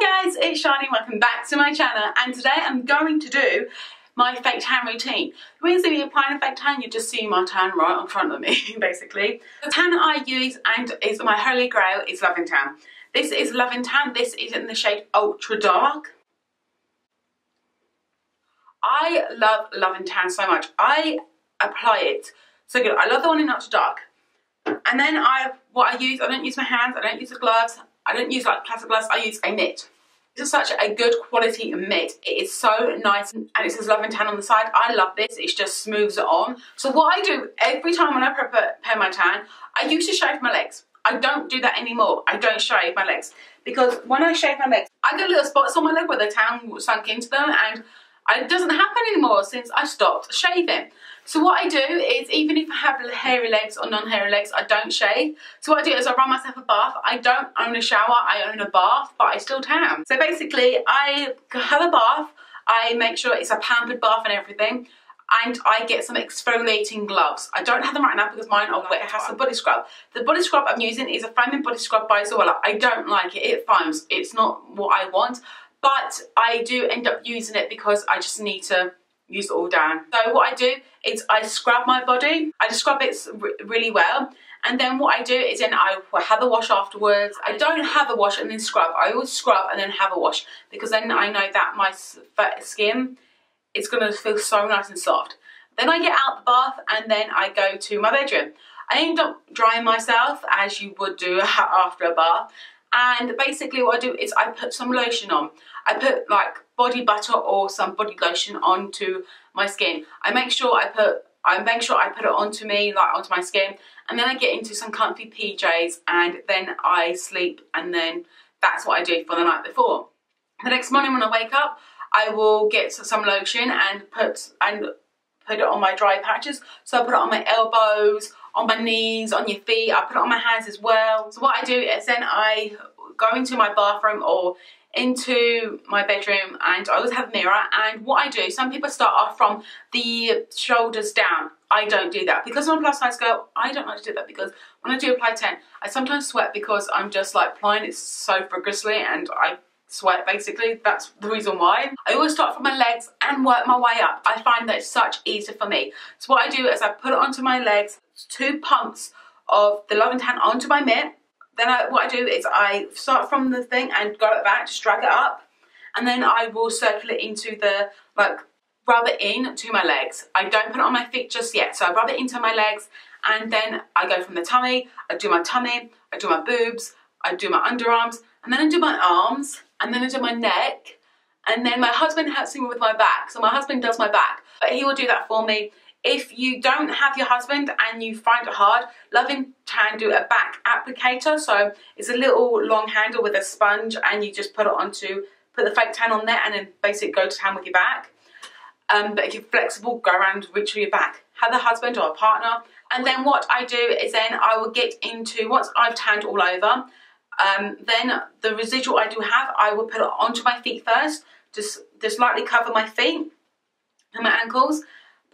Hi guys, it's Charleane, welcome back to my channel, and today I'm going to do my fake tan routine. When you see me applying a fake tan, you just see my tan right in front of me, basically. The tan I use and is my holy grail is Loving Tan. This is Loving Tan, this is in the shade Ultra Dark. I love Loving Tan so much. I apply it so good. I love the one in Ultra Dark. And then I don't use my hands, I don't use the gloves, I don't use like plastic gloves, I use a mitt. This is such a good quality mitt. It is so nice and it says Loving Tan on the side. I love this, it just smooths it on. So what I do every time when I prepare my tan, I used to shave my legs. I don't do that anymore. I don't shave my legs because when I shave my legs, I get little spots on my leg where the tan sunk into them, and it doesn't happen anymore since I stopped shaving. So what I do is, even if I have hairy legs or non-hairy legs, I don't shave. So what I do is I run myself a bath. I don't own a shower, I own a bath, but I still tan. So basically, I have a bath, I make sure it's a pampered bath and everything, and I get some exfoliating gloves. I don't have them right now because mine are wet. It has some body scrub. The body scrub I'm using is a foaming body scrub by Zoella. I don't like it, it foams. It's not what I want, but I do end up using it because I just need to use it all down. So what I do is I scrub my body. I just scrub it really well, and then what I do is then I have a wash afterwards. I don't have a wash and then scrub. I always scrub and then have a wash because then I know that my skin is going to feel so nice and soft. Then I get out the bath and then I go to my bedroom. I end up drying myself as you would do after a bath, and basically what I do is I put some lotion on. I put like body butter or some body lotion onto my skin. I make sure I put it onto me, like onto my skin, and then I get into some comfy PJs and then I sleep, and then that's what I do for the night before. The next morning when I wake up, I will get some lotion and put it on my dry patches. So I put it on my elbows, on my knees, on your feet. I put it on my hands as well. So what I do is then I go into my bathroom or into my bedroom, and I always have a mirror, and what I do, some people start off from the shoulders down. I don't do that because I'm a plus size girl. I don't like to do that because when I do apply tan, I sometimes sweat because I'm just like applying it so vigorously and I sweat basically. That's the reason why. I always start from my legs and work my way up. I find that it's such easier for me. So what I do is I put it onto my legs, 2 pumps of the Loving Tan onto my mitt. Then what I do is I start from the thing and go it back, just drag it up, and then I will circle it into the, like, rub it in to my legs. I don't put it on my feet just yet, so I rub it into my legs, and then I go from the tummy, I do my tummy, I do my boobs, I do my underarms, and then I do my arms, and then I do my neck, and then my husband helps me with my back. So my husband does my back, but he will do that for me. If you don't have your husband and you find it hard, Loving Tan do a back applicator. So it's a little long handle with a sponge, and you just put the fake tan on there and then basically go to tan with your back. But if you're flexible, go around, reach for your back. Have a husband or a partner. And then what I do is then I will get into, once I've tanned all over, then the residual I do have, I will put it onto my feet first. Just lightly cover my feet and my ankles.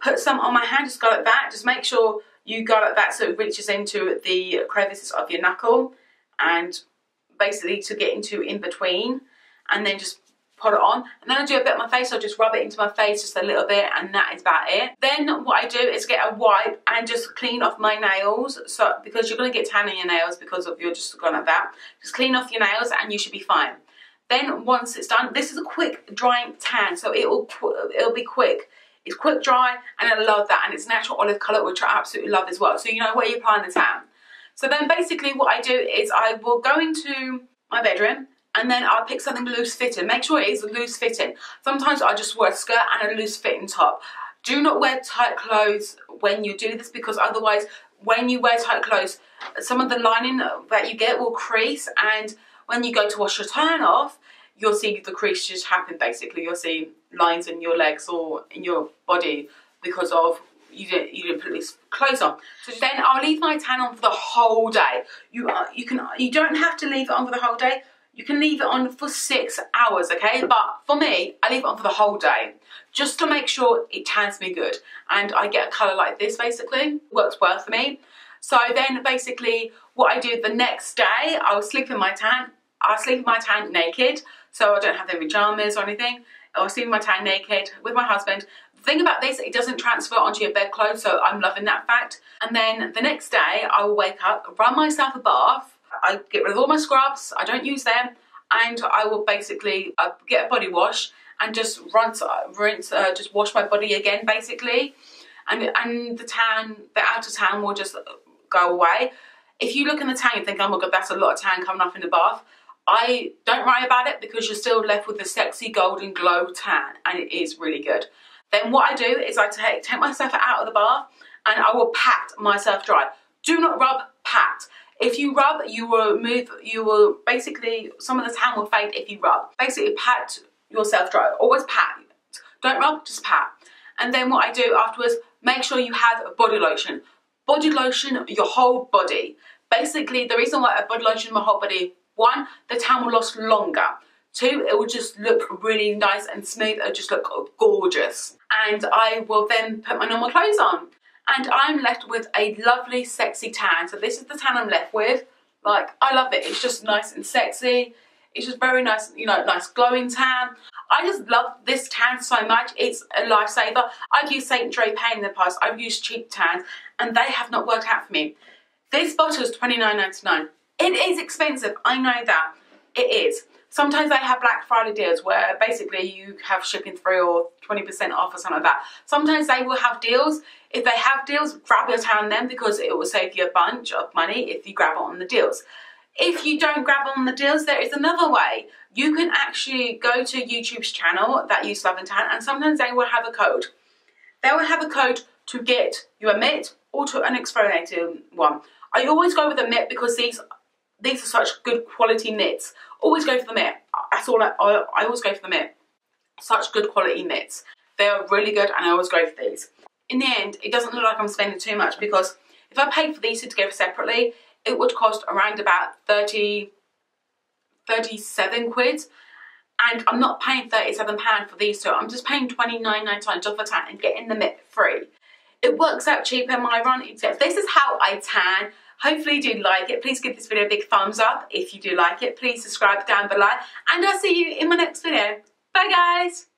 Put some on my hand, just go like that. Just make sure you go like that so it reaches into the crevices of your knuckle, and basically to get into in between, and then just put it on. And then I do a bit on my face, so I just rub it into my face just a little bit, and that is about it. Then what I do is get a wipe and just clean off my nails. So because you're going to get tan in your nails because of you're just going like that. Just clean off your nails and you should be fine. Then once it's done, this is a quick drying tan, so it'll be quick. It's quick dry, and I love that, and it's natural olive colour, which I absolutely love as well. So you know where you're applying the tan. So then basically what I do is I will go into my bedroom, and then I'll pick something loose fitting. Make sure it is loose fitting. Sometimes I just wear a skirt and a loose fitting top. Do not wear tight clothes when you do this, because otherwise when you wear tight clothes, some of the lining that you get will crease, and when you go to wash your tan off, you'll see the crease just happen basically. You'll see lines in your legs or in your body because of you didn't put these clothes on. So then I'll leave my tan on for the whole day. You don't have to leave it on for the whole day. You can leave it on for 6 hours, okay? But for me, I leave it on for the whole day just to make sure it tans me good, and I get a colour like this basically. Works well for me. So then basically what I do the next day, I'll sleep in my tan. I sleep in my tan naked, so I don't have any pajamas or anything. I sleep in my tan naked with my husband. The thing about this, it doesn't transfer onto your bedclothes, so I'm loving that fact. And then the next day, I will wake up, run myself a bath. I get rid of all my scrubs, I don't use them, and I will basically get a body wash and just rinse, just wash my body again, basically. And the outer tan will just go away. If you look in the tan and think, oh my God, that's a lot of tan coming off in the bath, I don't worry about it, because you're still left with the sexy golden glow tan, and it is really good. Then what I do is I take myself out of the bath and I will pat myself dry. Do not rub, pat. If you rub, you will basically, some of the tan will fade if you rub. Basically pat yourself dry, always pat. Don't rub, just pat. And then what I do afterwards, make sure you have body lotion. Body lotion your whole body. Basically, the reason why I body lotion my whole body, 1, the tan will last longer. 2, it will just look really nice and smooth. It'll just look gorgeous. And I will then put my normal clothes on. And I'm left with a lovely, sexy tan. So this is the tan I'm left with. Like, I love it. It's just nice and sexy. It's just very nice, you know, nice glowing tan. I just love this tan so much. It's a lifesaver. I've used St. Drapeau in the past. I've used cheap tans, and they have not worked out for me. This bottle is $29.99. It is expensive. I know that. It is. Sometimes they have Black Friday deals where basically you have shipping free or 20% off or something like that. Sometimes they will have deals. If they have deals, grab your tan then, because it will save you a bunch of money if you grab it on the deals. If you don't grab on the deals, there is another way. You can actually go to YouTube's channel that use Love and Tan, and sometimes they will have a code. They will have a code to get you a mitt or to an exfoliating one. I always go with a mitt because these are such good quality mitts. Always go for the mitt. That's all I always go for the mitt. Such good quality mitts. They are really good, and I always go for these. In the end, it doesn't look like I'm spending too much, because if I paid for these two together separately, it would cost around about 37 quid. And I'm not paying £37 for these two. I'm just paying £29.99 just for tan and getting the mitt free. It works out cheaper in my run. This is how I tan. Hopefully you do like it. Please give this video a big thumbs up if you do like it. Please subscribe down below. And I'll see you in my next video. Bye guys.